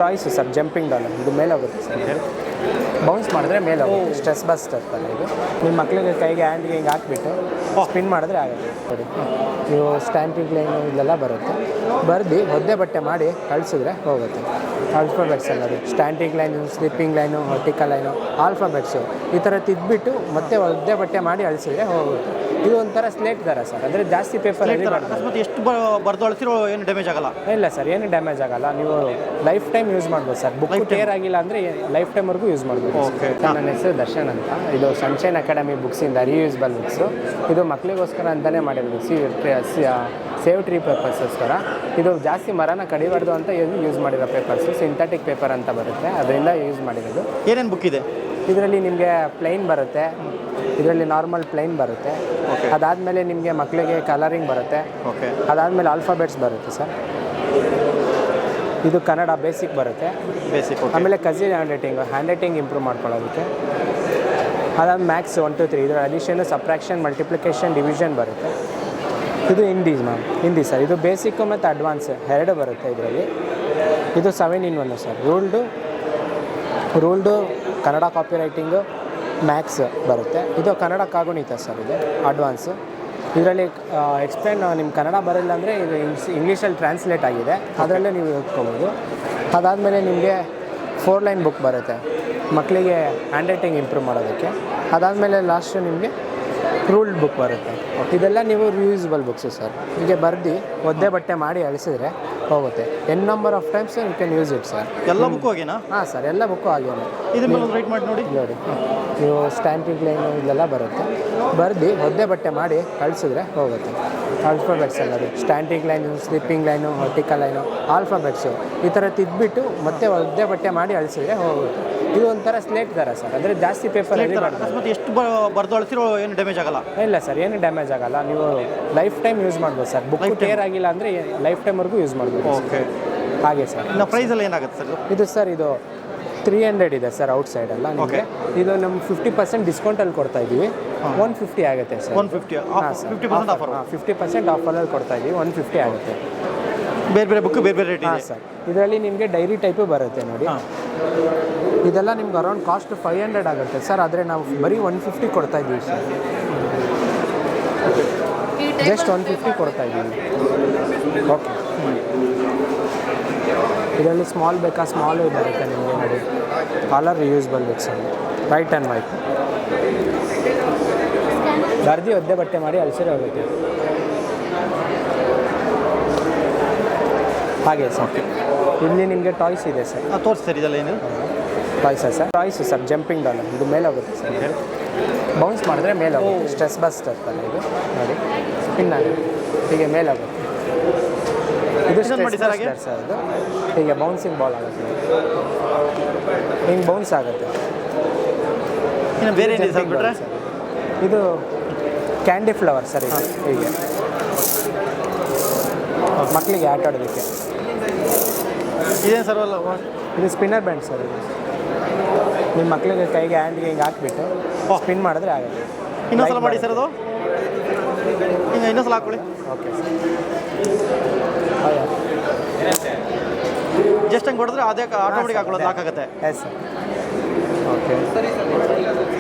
Toys sir jumping doll ಇದು ಮೇಲೆ ಹೋಗುತ್ತೆ ಸರ್. ಬೌನ್ಸ್ ಮಾಡಿದ್ರೆ ಮೇಲೆ ಹೋಗುತ್ತೆ. ಸ್ಟ್ರೆಸ್ ಬಸ್ಟರ್ ಥರ ಇದು. ನಿಮ್ಮ ಮಕ್ಕಳಿಗೆ ಕೈಗೆ ಹ್ಯಾಂಡ್ಗೆ ಹಿಂಗೆ ಹಾಕ್ಬಿಟ್ಟು ಸ್ಪಿನ್ ಮಾಡಿದ್ರೆ ಆಗುತ್ತೆ ನೋಡಿ. ನೀವು ಸ್ಟ್ಯಾಂಪಿಂಗ್ ಲೈನು ಇಲ್ಲೆಲ್ಲ ಬರುತ್ತೆ. ಬರ್ದು ಒದ್ದೆ ಬಟ್ಟೆ ಮಾಡಿ ಕಳಿಸಿದ್ರೆ ಹೋಗುತ್ತೆ. ಆಲ್ಫಾಬೆಟ್ಸ್ ಎಲ್ಲ ನೋಡಿ, standing line, slipping line, vertical line, alphabets ಈ ಥರ ತಿದ್ದುಬಿಟ್ಟು ಮತ್ತೆ ಒದ್ದೆ ಬಟ್ಟೆ ಮಾಡಿ ಅಳಿಸಿದ್ರೆ ಹೋಗುತ್ತೆ. ಇದು ಒಂಥರ ಸ್ಲೇಟ್ ಥರ ಸರ್, ಅಂದರೆ ಜಾಸ್ತಿ ಪೇಪರಲ್ಲಿ ಮತ್ತೆ ಎಷ್ಟು ಬರ್ದು ಅಳಿಸಿರೋ ಏನು ಡ್ಯಾಮೇಜ್ ಆಗಲ್ಲ? ಇಲ್ಲ ಸರ್, ಏನು ಡ್ಯಾಮೇಜ್ ಆಗಲ್ಲ. ನೀವು ಲೈಫ್ ಟೈಮ್ ಯೂಸ್ ಮಾಡ್ಬೋದು ಸರ್. ಬುಕ್ ಟೇರ್ ಆಗಿಲ್ಲ ಅಂದರೆ ಲೈಫ್ ಟೈಮ್ವರೆಗೂ ಯೂಸ್ ಮಾಡ್ಬೋದು. ನನ್ನ ಹೆಸರು ದರ್ಶನ್ ಅಂತ. ಇದು ಸನ್ಶೈನ್ ಅಕಾಡೆಮಿ ಬುಕ್ಸಿಂದ ರಿಯೂಸಬಲ್ ಬುಕ್ಸು. ಇದು ಮಕ್ಕಳಿಗೋಸ್ಕರ ಅಂತಲೇ ಮಾಡಿರೋದು, ಸೇವ್ ಟ್ರೀ ಪರ್ಪಸ್ಗೋಸ್ಕರ. ಇದು ಜಾಸ್ತಿ ಮರನ ಕಡಿಬಾರ್ದು ಅಂತ ಯೂಸ್ ಮಾಡಿರೋ ಪೇಪರ್ಸು. ಸಿಂಥೆಟಿಕ್ ಪೇಪರ್ ಅಂತ ಬರುತ್ತೆ, ಅದರಿಂದ ಯೂಸ್ ಮಾಡಿರೋದು. ಏನೇನು ಬುಕ್ ಇದೆ ಇದರಲ್ಲಿ? ನಿಮಗೆ ಪ್ಲೈನ್ ಬರುತ್ತೆ, ಇದರಲ್ಲಿ ನಾರ್ಮಲ್ ಪ್ಲೈನ್ ಬರುತ್ತೆ. ಅದಾದಮೇಲೆ ನಿಮಗೆ ಮಕ್ಕಳಿಗೆ ಕಲರಿಂಗ್ ಬರುತ್ತೆ. ಅದಾದಮೇಲೆ ಆಲ್ಫಾಬೆಟ್ಸ್ ಬರುತ್ತೆ ಸರ್. ಇದು ಕನ್ನಡ ಬೇಸಿಕ್ ಬರುತ್ತೆ. ಆಮೇಲೆ ಕಜಿನ್ ಹ್ಯಾಂಡ್ ರೈಟಿಂಗ್ ಇಂಪ್ರೂವ್ ಮಾಡ್ಕೊಳ್ಳೋದಕ್ಕೆ. ಅದಾದ ಮ್ಯಾಥ್ಸ್ 1 2 3 ಇದರ ಅಡಿಷನ್, ಸಬ್ಟ್ರಾಕ್ಷನ್, ಮಲ್ಟಿಪ್ಲಿಕೇಶನ್, ಡಿವಿಷನ್ ಬರುತ್ತೆ. ಇದು ಹಿಂದಿ ಸರ್. ಇದು ಬೇಸಿಕ್ಕು ಮತ್ತು ಅಡ್ವಾನ್ಸ್ ಎರಡು ಬರುತ್ತೆ ಇದರಲ್ಲಿ. ಇದು 7 in 1 sir. Ruled Kannada copy writing, maths ಬರುತ್ತೆ. ಇದು ಕನ್ನಡ ಕಾಗುಣಿತ ಸರ್. ಇದು ಅಡ್ವಾನ್ಸು. ಇದರಲ್ಲಿ ಎಕ್ಸ್ಪ್ಲೇನ್ ನಿಮ್ಮ ಕನ್ನಡ ಬರಲ್ಲ ಅಂದರೆ ಇದು ಇಂಗ್ಲೀಷಲ್ಲಿ ಟ್ರಾನ್ಸ್ಲೇಟ್ ಆಗಿದೆ, ಅದರಲ್ಲೇ ನೀವು ಓದ್ಕೋಬೋದು. ಅದಾದಮೇಲೆ ನಿಮಗೆ 4 ಲೈನ್ ಬುಕ್ ಬರುತ್ತೆ ಮಕ್ಕಳಿಗೆ ಹ್ಯಾಂಡ್ ರೈಟಿಂಗ್ ಇಂಪ್ರೂವ್ ಮಾಡೋದಕ್ಕೆ. ಅದಾದಮೇಲೆ ಲಾಸ್ಟು ನಿಮಗೆ ರೂಲ್ಡ್ ಬುಕ್ ಬರುತ್ತೆ. ಇದೆಲ್ಲ ನೀವು ರಿಯೂಸಬಲ್ ಬುಕ್ಸು ಸರ್. ಹೀಗೆ ಬರ್ದು ಒದ್ದೆ ಬಟ್ಟೆ ಮಾಡಿ ಅಳಿಸಿದ್ರೆ ಹೋಗುತ್ತೆ. N number of times you can use it sir. ಎಲ್ಲ ಬುಕ್ಕು ಹಾಗೇನಾ? ಹಾಂ ಸರ್, ಎಲ್ಲ ಬುಕ್ಕು ಹಾಗೇನೆ. ಇದನ್ನು ರೈಟ್ ಮಾಡಿ ನೋಡಿ. ನೀವು ಸ್ಟ್ಯಾಂಪಿಂಗ್ ಲೈನು ಇಲ್ಲೆಲ್ಲ ಬರುತ್ತೆ. ಬರ್ದು ಒದ್ದೆ ಬಟ್ಟೆ ಮಾಡಿ ಕಳಿಸಿದ್ರೆ ಹೋಗುತ್ತೆ. ಆಲ್ಫಾಬೆಟ್ಸ್ ಎಲ್ಲ ನೋಡಿ, standing line, slipping line, vertical line, alphabets ಈ ಥರ ತಿದ್ದುಬಿಟ್ಟು ಮತ್ತೆ ಒದ್ದೆ ಬಟ್ಟೆ ಮಾಡಿ ಅಳಿಸಿದ್ರೆ ಹೋಗುತ್ತೆ. ಇದು ಒಂಥರ ಸ್ಲೇಟ್ ಥರ ಸರ್, ಅಂದರೆ ಜಾಸ್ತಿ ಪೇಪರಲ್ಲಿ ಮತ್ತೆ ಎಷ್ಟು ಬರ್ದು ಅಳಿಸಿರೋ ಏನು ಡ್ಯಾಮೇಜ್ ಆಗಲ್ಲ? ಇಲ್ಲ ಸರ್, ಏನು ಡ್ಯಾಮೇಜ್ ಆಗಲ್ಲ. ನೀವು ಲೈಫ್ ಟೈಮ್ ಯೂಸ್ ಮಾಡ್ಬೋದು ಸರ್. ಬುಕ್ ಟೇರ್ ಆಗಿಲ್ಲ ಅಂದರೆ ಲೈಫ್ ಟೈಮ್ವರೆಗೂ ಯೂಸ್ ಮಾಡ್ಬೋದು. ಹಾಗೆ ಸರ್. ಇನ್ನು ಪ್ರೈಸಲ್ಲಿ ಏನಾಗುತ್ತೆ ಸರ್ ಇದು? ಸರ್ ಇದು 300 ಇದೆ ಸರ್ ಔಟ್ಸೈಡೆಲ್ಲ ನಿಮಗೆ. ಇದು ನಮ್ಮ 50% ಡಿಸ್ಕೌಂಟಲ್ಲಿ ಕೊಡ್ತಾ ಇದ್ದೀವಿ. 150 ಆಗುತ್ತೆ ಸರ್. 150 ಆಫರ್. 50% ಆಫರಲ್ಲಿ ಕೊಡ್ತಾ ಇದ್ದೀವಿ. 150 ಆಗುತ್ತೆ. ಬೇರೆ ಬುಕ್ ಬೇರೆ ರೇಟ್ ಇದೆ ಸರ್. ಇದರಲ್ಲಿ ನಿಮಗೆ ಡೈರಿ ಟೈಪು ಬರುತ್ತೆ ನೋಡಿ. ಇದೆಲ್ಲ ನಿಮ್ಗೆ ಅರೌಂಡ್ ಕಾಸ್ಟ್ 500 ಆಗುತ್ತೆ ಸರ್, ಆದರೆ ನಾವು ಬರೀ 150 ಕೊಡ್ತಾ ಇದ್ದೀವಿ ಸರ್. ಜಸ್ಟ್ 150 ಕೊಡ್ತಾ ಇದ್ದೀವಿ. ಓಕೆ. ಇದರಲ್ಲಿ ಸ್ಮಾಲ್ ಬೇಕಾ? ಸ್ಮಾಲು ಬರುತ್ತೆ ನಿಮಗೆ ನೋಡಿ. ಕಾಲರ್ ರಿಯೂಸಬಲ್ ಬುಕ್ಸ್ ಅಲ್ಲಿ ವೈಟ್ ಆ್ಯಂಡ್ ವೈಟ್. ಬರ್ದಿ ಒದ್ದೆ ಬಟ್ಟೆ ಮಾಡಿ ಅಳಿಸಿರೋ ಹೋಗುತ್ತೆ. ಹಾಗೆ ಸರ್. ಇಲ್ಲಿ ನಿಮಗೆ ಟಾಯ್ಸ್ ಇದೆ ಸರ್. ತೋರಿಸಿ ಸರ್. ಇದೆಲ್ಲ ಏನು ಟಾಯ್ಸು ಸರ್. ಜಂಪಿಂಗ್ ಡಾಲ್ ಇದು ಮೇಲೆ ಹೋಗುತ್ತೆ ಸರ್. ಬೌನ್ಸ್ ಮಾಡಿದ್ರೆ ಮೇಲೆ ಹೋಗುತ್ತೆ. ಸ್ಟ್ರೆಸ್ ಬಸ್ಟರ್ ಥರ ಇದು ನೋಡಿ. ಸ್ಪಿನ್ ಆಗುತ್ತೆ, ಹೀಗೆ ಮೇಲೆ ಹೋಗುತ್ತೆ. ಇದು ಸ್ಟ್ರೆಸ್ ಬಸ್ಟರ್ ಸರ್. ಇದು ಹೀಗೆ ಬೌನ್ಸಿಂಗ್ ಬಾಲ್ ಆಗುತ್ತೆ, ಹಿಂಗೆ ಬೌನ್ಸ್ ಆಗುತ್ತೆ. ಬೇರೆ ಇದು ಕ್ಯಾಂಡಿ ಫ್ಲವರ್ ಸರ್. ಇದು ಹೀಗೆ ಮಕ್ಕಳಿಗೆ ಆಟ ಆಡೋದಕ್ಕೆ. ಇದೇನು ಸರ್? ಇದು ಸ್ಪಿನ್ನರ್ ಬ್ಯಾಂಡ್ ಸರ್. ಇದು ನಿಮ್ಮ ಮಕ್ಕಳಿಗೆ ಕೈಗೆ ಹ್ಯಾಂಡ್ಗೆ ಹಿಂಗೆ ಹಾಕ್ಬಿಟ್ಟು ಸ್ಪಿನ್ ಮಾಡಿದ್ರೆ ಆಗುತ್ತೆ. ಇನ್ನೊಂದ್ಸಲ ಮಾಡಿ ಸರ್. ಅದು ಹಿಂಗೆ ಇನ್ನೊಂದ್ಸಲ ಹಾಕೊಳ್ಳಿ. Okay sir. ಜಸ್ಟ್ ಹಂಗೆ ಹೊಡೆದ್ರೆ ಅದೇ ಆಟೋಮೆಟಿಕ್ ಹಾಕೊಳ್ಳೋದು ಹಾಕಾಗುತ್ತೆ. Yes sir. ಓಕೆ.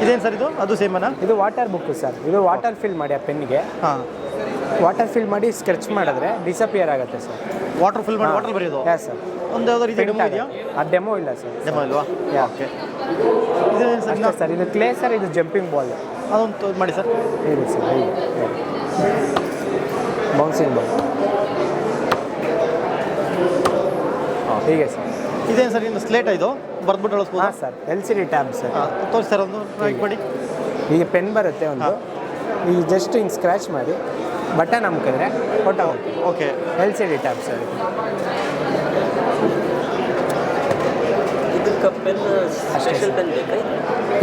ಇದೇನು ಸರ್? ಇದು ಅದು ಸೇಮನಾ? ಇದು ವಾಟರ್ ಬುಕ್ಕು ಸರ್. ಇದು ವಾಟರ್ ಫಿಲ್ ಮಾಡಿ ಆ ಪೆನ್ನಿಗೆ. ವಾಟರ್ ಫಿಲ್ ಮಾಡಿ ಸ್ಕೆಚ್ ಮಾಡಿದ್ರೆ ಡಿಸಪಿಯರ್ ಆಗುತ್ತೆ ಸರ್. ವಾಟರ್ ಫಿಲ್ ಮಾಡಿ ವಾಟರ್ ಬರೆಯೋದು? Yes sir. ಒಂದು ಯಾವ್ದು ರೀತಿ ಡೆಮೋ ಇದೆಯಾ? ಆ ಡೆಮೋ ಇಲ್ಲ ಸರ್. ಡೆಮೋ ಇಲ್ವಾ? ಓಕೆ. ಇದೇನು ಸರ್? ಇದು ಕ್ಲೇ ಸರ್. ಇದು ಜಂಪಿಂಗ್ ಬಾಲ್. ಅದೊಂದು ಮಾಡಿ ಸರ್. ಇದೆ ಸರ್. ಬೌನ್ಸಿಂಗ್ ಬಾಲ್ ಹೀಗೆ ಸರ್. ಇದೇನು ಸರ್? ಇನ್ನು ಸ್ಲೇಟ್ ಇದು ಬರ್ದ್ಬಿಟ್ಟು ಅಳಿಸ್ಬೋದು? ಹಾಂ ಸರ್. LCD tab sir. ತೋರಿಸಿ ಸರ್. ಒಂದು ರೈಟ್ ಮಾಡಿ. ಈಗ ಪೆನ್ ಬರುತ್ತೆ ಒಂದು. ಈಗ ಜಸ್ಟ್ ಹಿಂಗೆ ಸ್ಕ್ರ್ಯಾಚ್ ಮಾಡಿ ಬಟನ್ ಅಮ್ಕಿದ್ರೆ photo. Okay. LCD tab sir.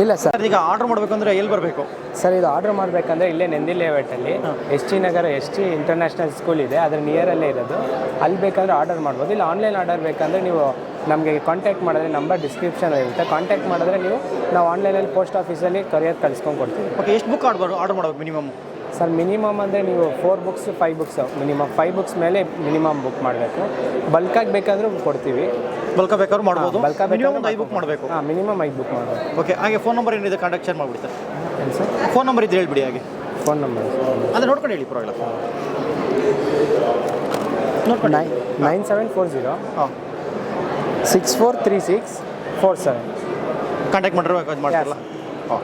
ಇಲ್ಲ ಸರ್. ಈಗ ಆರ್ಡರ್ ಮಾಡಬೇಕಂದ್ರೆ ಎಲ್ಲಿ ಬರಬೇಕು ಸರ್? ಇದು ಆರ್ಡರ್ ಮಾಡಬೇಕಂದ್ರೆ ಇಲ್ಲೇ ನಂದಿ ಲೇಔಟಲ್ಲಿ ST Nagar ST international school ಇದೆ, ಅದರ ನಿಯರಲ್ಲೇ ಇರೋದು. ಅಲ್ಲಿ ಬೇಕಾದರೆ ಆರ್ಡರ್ ಮಾಡ್ಬೋದು. ಇಲ್ಲ ಆನ್ಲೈನ್ ಆರ್ಡರ್ ಬೇಕಂದರೆ ನೀವು ನಮಗೆ ಕಾಂಟ್ಯಾಕ್ಟ್ ಮಾಡಿದ್ರೆ ನಂಬರ್ ಡಿಸ್ಕ್ರಿಪ್ಷನ್ ಇರುತ್ತೆ. ಕಾಂಟ್ಯಾಕ್ಟ್ ಮಾಡಿದ್ರೆ ನಾವು ಆನ್ಲೈನಲ್ಲಿ ಪೋಸ್ಟ್ ಆಫೀಸಲ್ಲಿ ಕೊರಿಯರ್ ಕಳಿಸ್ಕೊಂಡು ಕೊಡ್ತೀವಿ. ಓಕೆ. ಎಷ್ಟು ಬುಕ್ ಆರ್ಡರ್ ಮಾಡಬೇಕು ಮಿನಿಮಮ್? ಸರ್ ಮಿನಿಮಮ್ ಅಂದರೆ ನೀವು 4 ಬುಕ್ಸ್ 5 ಬುಕ್ಸ್ ಮಿನಿಮಮ್ 5 ಬುಕ್ಸ್ ಮೇಲೆ ಮಿನಿಮಮ್ ಬುಕ್ ಮಾಡಬೇಕು. ಬಲ್ಕಾಗಿ ಬೇಕಾದರೂ ಕೊಡ್ತೀವಿ. ಬಲ್ಕ ಬೇಕಾದ್ರೂ ಮಾಡ್ಬೋದು. ಬಲ್ಕ ಮಿನಿಮಮ್ 5 ಬುಕ್ ಮಾಡಬೇಕು. ಹಾಂ, ಮಿನಿಮಮ್ 5 ಬುಕ್ ಮಾಡಬೇಕು. ಓಕೆ. ಹಾಗೆ ಫೋನ್ ನಂಬರ್ ಏನಿದೆ ಕಾಂಟ್ಯಾಕ್ಟ್ ಶೇರ್ ಮಾಡಿಬಿಡಿ ಸರ್. ಏನು ಸರ್? ಫೋನ್ ನಂಬರ್ ಇದ್ರೆ ಹೇಳ್ಬಿಡಿ. ಹಾಗೆ ಫೋನ್ ನಂಬರ್ ಅಂದರೆ ನೋಡ್ಕೊಂಡು ಹೇಳಿ, ಪರವಾಗಿಲ್ಲ. ನೋಡ್ಕೊಂಡು 9740 ಹಾಂ 643647. ಕಾಂಟ್ಯಾಕ್ಟ್ ಮಾಡಿರೋ ಮಾಡ್ತಾರಲ್ಲ. ಹಾಂ.